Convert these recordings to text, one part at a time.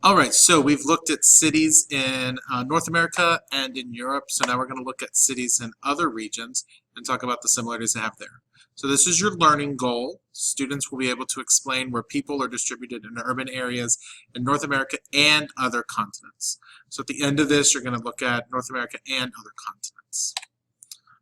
All right, so we've looked at cities in North America and in Europe. So now we're going to look at cities in other regions and talk about the similarities they have there. So this is your learning goal. Students will be able to explain where people are distributed in urban areas in North America and other continents. So at the end of this, you're going to look at North America and other continents.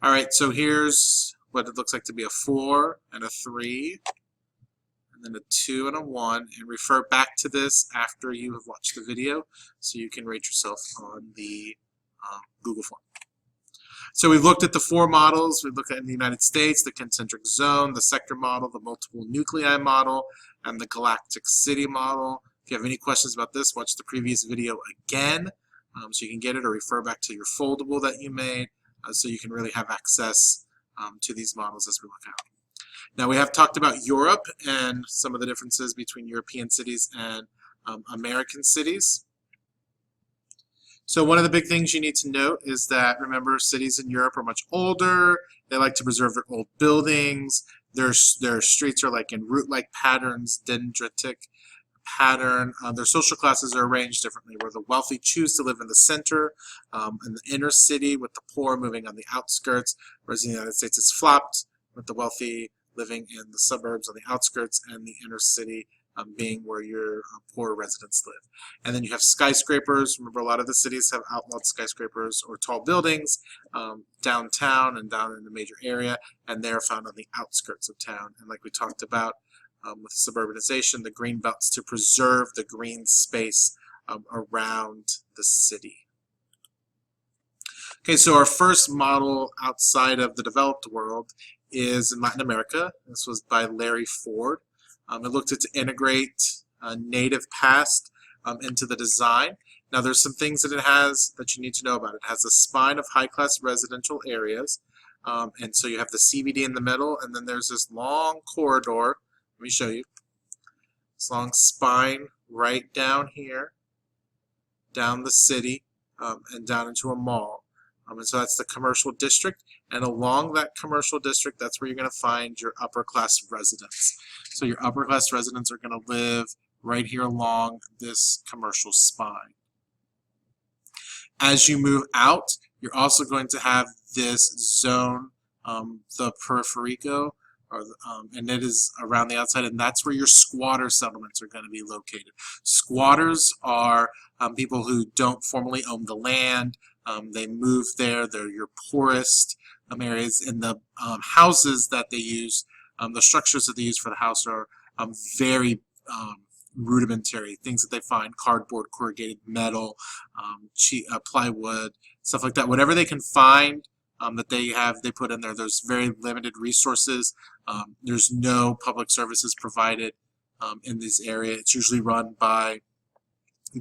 All right, so here's what it looks like to be a 4 and a 3. And then a 2 and a 1, and refer back to this after you have watched the video so you can rate yourself on the Google form. So we've looked at the 4 models. We've looked at in the United States, the concentric zone, the sector model, the multiple nuclei model, and the galactic city model. If you have any questions about this, watch the previous video again so you can get it, or refer back to your foldable that you made so you can really have access to these models as we look out. Now we have talked about Europe and some of the differences between European cities and American cities. So one of the big things you need to note is that, remember, cities in Europe are much older. They like to preserve their old buildings. Their streets are like in root-like patterns, dendritic pattern. Their social classes are arranged differently, where the wealthy choose to live in the center, in the inner city, with the poor moving on the outskirts, whereas in the United States it's flopped, with the wealthy living in the suburbs on the outskirts and the inner city being where your poor residents live. And then you have skyscrapers. Remember, a lot of the cities have outlawed skyscrapers or tall buildings downtown and down in the major area, and they're found on the outskirts of town. And like we talked about with suburbanization, the green belts to preserve the green space around the city. Okay, so our first model outside of the developed world is in Latin America. This was by Larry Ford. It looked at to integrate native past into the design. Now there's some things that it has that you need to know about. It has a spine of high-class residential areas, and so you have the CBD in the middle, and then there's this long corridor. Let me show you. This long spine right down here, down the city, and down into a mall. And so that's the commercial district, and along that commercial district, that's where you're going to find your upper class residents. So your upper class residents are going to live right here along this commercial spine. As you move out, you're also going to have this zone, the periferico, and it is around the outside, and that's where your squatter settlements are going to be located. Squatters are people who don't formally own the land. They move there. They're your poorest areas, and the houses that they use, the structures that they use for the house are very rudimentary, things that they find: cardboard, corrugated metal, plywood, stuff like that. Whatever they can find that they put in there. There's very limited resources. There's no public services provided in this area. It's usually run by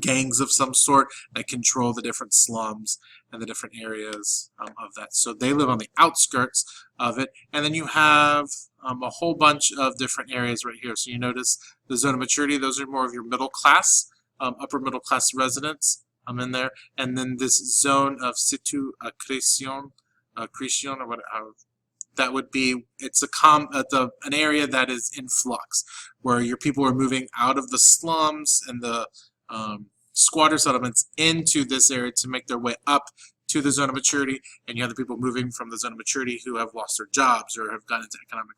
gangs of some sort that control the different slums and the different areas of that. So they live on the outskirts of it. And then you have a whole bunch of different areas right here. So you notice the zone of maturity, those are more of your middle class, upper middle class residents in there. And then this zone of situ accretion, or whatever, that would be, it's an area that is in flux, where your people are moving out of the slums and the squatter settlements into this area to make their way up to the zone of maturity, and you have the people moving from the zone of maturity who have lost their jobs or have gone into economic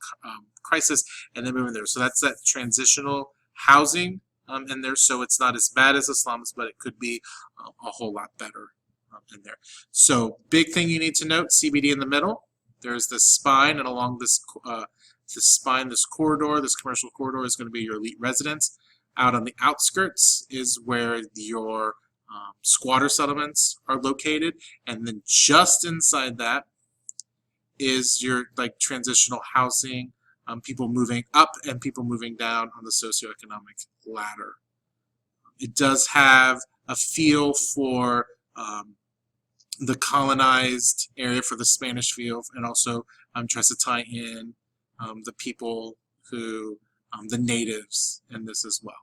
crisis, and then moving there. So that's that transitional housing in there. So it's not as bad as the slums, but it could be a whole lot better in there. So big thing you need to note: CBD in the middle. There's this spine, and along this spine, this corridor, this commercial corridor, is going to be your elite residence. Out on the outskirts is where your squatter settlements are located, and then just inside that is your transitional housing, people moving up and people moving down on the socioeconomic ladder. It does have a feel for the colonized area, for the Spanish feel, and also tries to tie in the people who, the natives in this as well.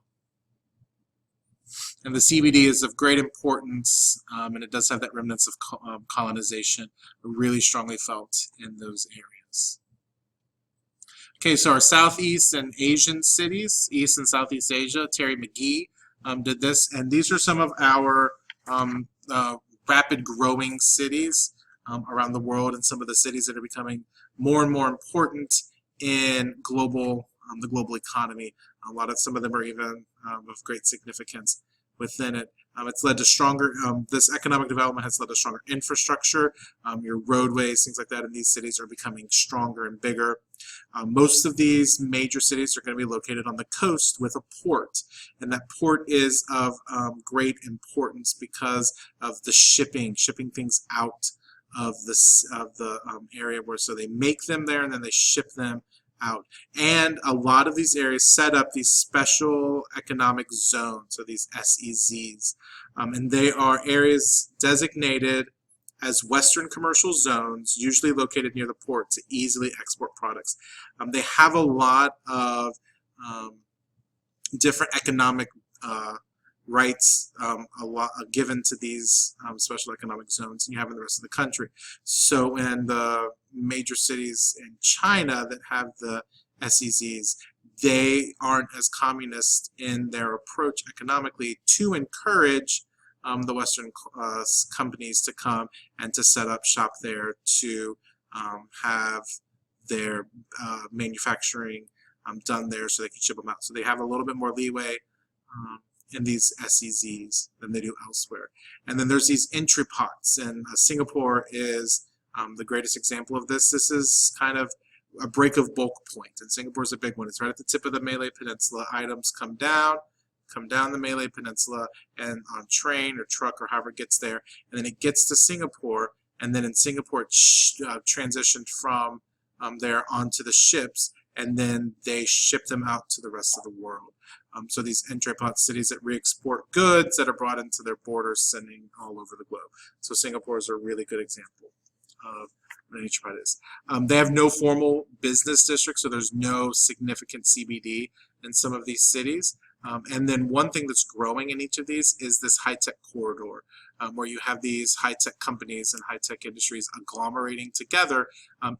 And the CBD is of great importance, and it does have that remnants of colonization really strongly felt in those areas. Okay, so our Southeast and Asian cities, East and Southeast Asia, Terry McGee did this, and these are some of our rapid growing cities around the world, and some of the cities that are becoming more and more important in the global economy. Some of them are even of great significance within it. It's led to stronger, this economic development has led to stronger infrastructure. Your roadways, things like that in these cities are becoming stronger and bigger. Most of these major cities are going to be located on the coast with a port, and that port is of great importance because of the shipping things out of the area where, so they make them there and then they ship them out. And a lot of these areas set up these special economic zones, or these SEZs, and they are areas designated as Western commercial zones, usually located near the port to easily export products. They have a lot of different economic rights given to these special economic zones than you have in the rest of the country. So in the major cities in China that have the SEZs, they aren't as communist in their approach economically to encourage the Western companies to come and to set up shop there, to have their manufacturing done there so they can ship them out. So they have a little bit more leeway in these SEZs than they do elsewhere. And then there's these entry pots, and Singapore is the greatest example of this. This is kind of a break of bulk point, and Singapore is a big one. It's right at the tip of the Malay Peninsula. Items come down the Malay Peninsula and on train or truck or however it gets there, and then it gets to Singapore, and then in Singapore it transitioned from there onto the ships, and then they ship them out to the rest of the world. So these entrepot cities that re-export goods that are brought into their borders, sending all over the globe. So Singapore is a really good example of what an entrepot is. They have no formal business district, so there's no significant CBD in some of these cities. And then one thing that's growing in each of these is this high-tech corridor, where you have these high-tech companies and high-tech industries agglomerating together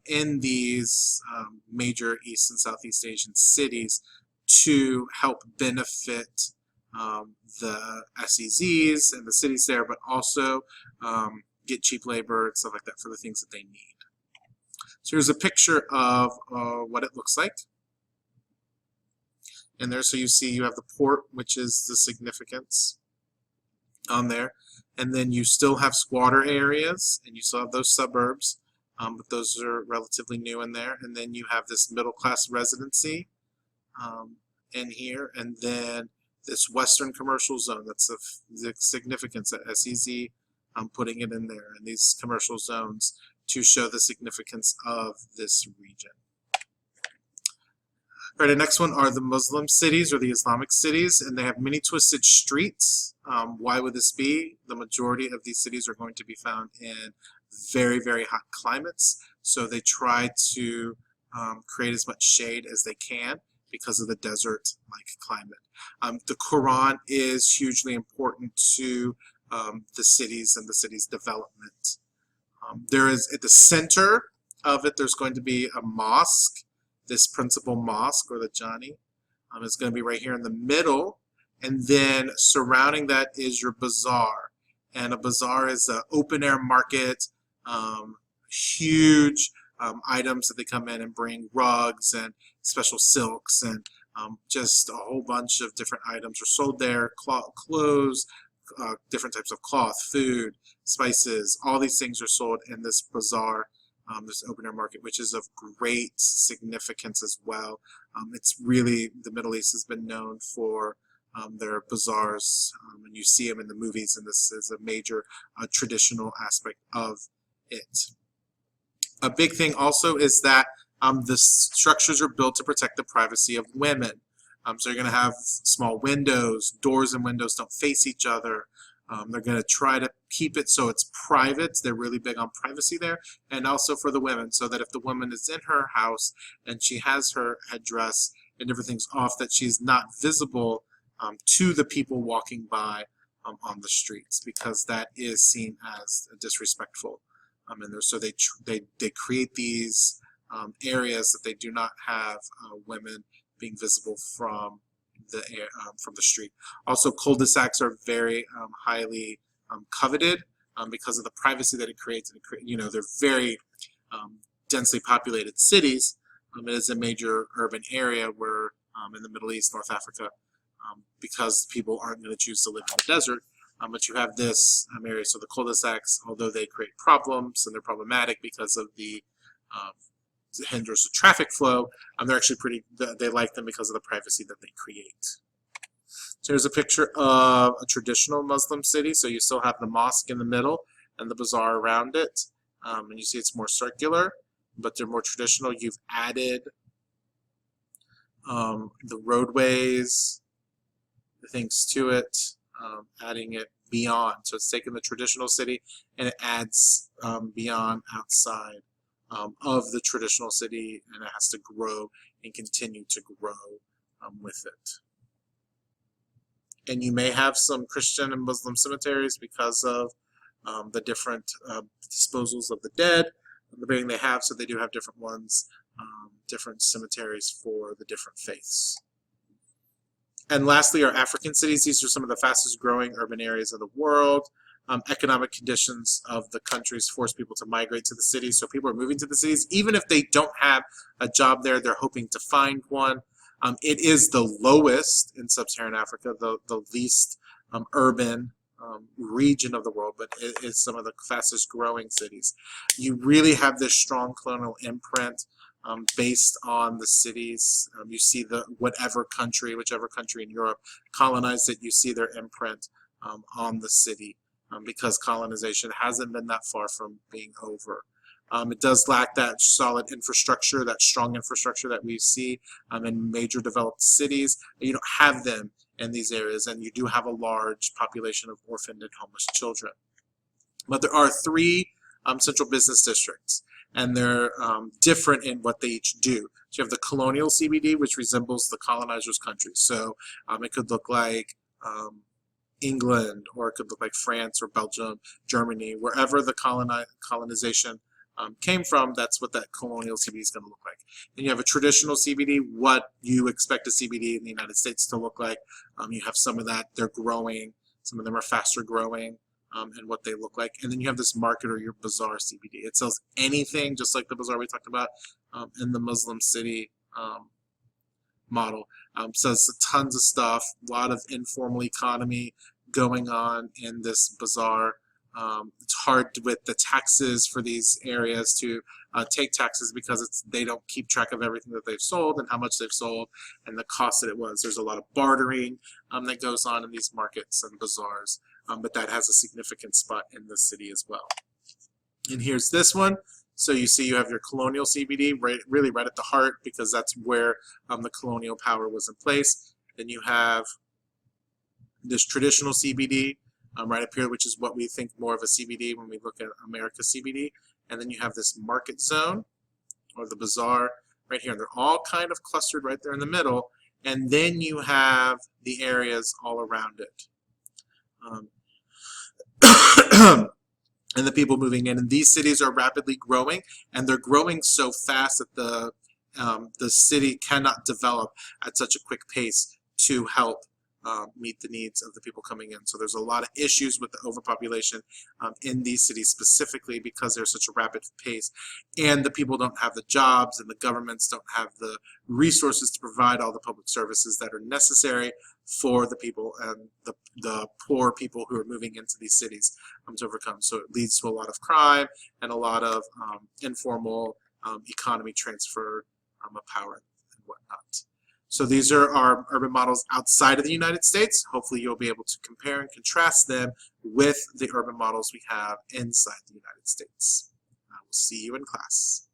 in these major East and Southeast Asian cities to help benefit the SEZs and the cities there, but also get cheap labor and stuff like that for the things that they need. So here's a picture of what it looks like. And there, so you see you have the port, which is the significance on there. And then you still have squatter areas, and you still have those suburbs, but those are relatively new in there. And then you have this middle-class residency in here, and then this Western commercial zone. That's the significance at SEZ. I'm putting it in there, and these commercial zones to show the significance of this region. All right, the next one are the Muslim cities, or the Islamic cities, and they have many twisted streets. Why would this be? The majority of these cities are going to be found in very, very hot climates, so they try to create as much shade as they can because of the desert-like climate. The Quran is hugely important to the cities and the city's development. There is, at the center of it, there's going to be a mosque. This principal mosque, or the Jami, is going to be right here in the middle, and then surrounding that is your bazaar. And a bazaar is an open-air market, huge items that they come in and bring, rugs and special silks, and just a whole bunch of different items are sold there, clothes, different types of cloth, food, spices, all these things are sold in this bazaar. This open-air market, which is of great significance as well. It's really, the Middle East has been known for their bazaars, and you see them in the movies, and this is a major traditional aspect of it. A big thing also is that the structures are built to protect the privacy of women. So you're going to have small windows, doors and windows don't face each other. They're going to try to keep it so it's private. They're really big on privacy there, and also for the women, so that if the woman is in her house and she has her headdress and everything's off, that she's not visible to the people walking by on the streets, because that is seen as disrespectful in there. So they create these areas that they do not have women being visible from from the street. Also, cul-de-sacs are very highly coveted because of the privacy that it creates. And they're very densely populated cities. It is a major urban area where in the Middle East, North Africa, because people aren't going to choose to live in the desert. But you have this area, so the cul-de-sacs, although they create problems and they're problematic because of the hinders the traffic flow, they're actually they like them because of the privacy that they create. So here's a picture of a traditional Muslim city. So you still have the mosque in the middle and the bazaar around it. And you see it's more circular, but they're more traditional. You've added the roadways, the things to it, adding it beyond. So it's taking the traditional city and it adds beyond, outside of the traditional city, and it has to grow and continue to grow with it. And you may have some Christian and Muslim cemeteries because of the different disposals of the dead, the burying they have, so they do have different ones, different cemeteries for the different faiths. And lastly, our African cities. These are some of the fastest growing urban areas of the world. Economic conditions of the countries force people to migrate to the cities. So people are moving to the cities. Even if they don't have a job there, they're hoping to find one. It is the lowest in sub-Saharan Africa, the least urban region of the world, but it is some of the fastest growing cities. You really have this strong colonial imprint based on the cities. You see whichever country in Europe colonized it, you see their imprint on the city. Because colonization hasn't been that far from being over. It does lack that solid infrastructure, that strong infrastructure that we see in major developed cities. You don't have them in these areas, and you do have a large population of orphaned and homeless children. But there are 3 central business districts, and they're different in what they each do. So you have the colonial CBD, which resembles the colonizer's country. So it could look like England, or it could look like France or Belgium, Germany, wherever the colonization came from. That's what that colonial CBD is going to look like. Then you have a traditional CBD, what you expect a CBD in the United States to look like. You have some of that, they're growing, some of them are faster growing, and what they look like. And then you have this market, or your bazaar CBD. It sells anything, just like the bazaar we talked about in the Muslim city model. Sells tons of stuff, a lot of informal economy going on in this bazaar. It's hard with the taxes for these areas to take taxes, because they don't keep track of everything that they've sold and how much they've sold and the cost that it was. There's a lot of bartering that goes on in these markets and bazaars, but that has a significant spot in the city as well. And here's this one. So you see you have your colonial CBD really right at the heart, because that's where the colonial power was in place. Then you have this traditional CBD right up here, which is what we think more of a CBD when we look at America CBD. And then you have this market zone, or the bazaar, right here. And they're all kind of clustered right there in the middle. And then you have the areas all around it. And the people moving in. And these cities are rapidly growing, and they're growing so fast that the city cannot develop at such a quick pace to help meet the needs of the people coming in. So there's a lot of issues with the overpopulation in these cities, specifically because there's such a rapid pace, and the people don't have the jobs, and the governments don't have the resources to provide all the public services that are necessary for the people and the poor people who are moving into these cities to overcome. So it leads to a lot of crime and a lot of informal economy transfer of power and whatnot. So these are our urban models outside of the United States. Hopefully you'll be able to compare and contrast them with the urban models we have inside the United States. I will see you in class.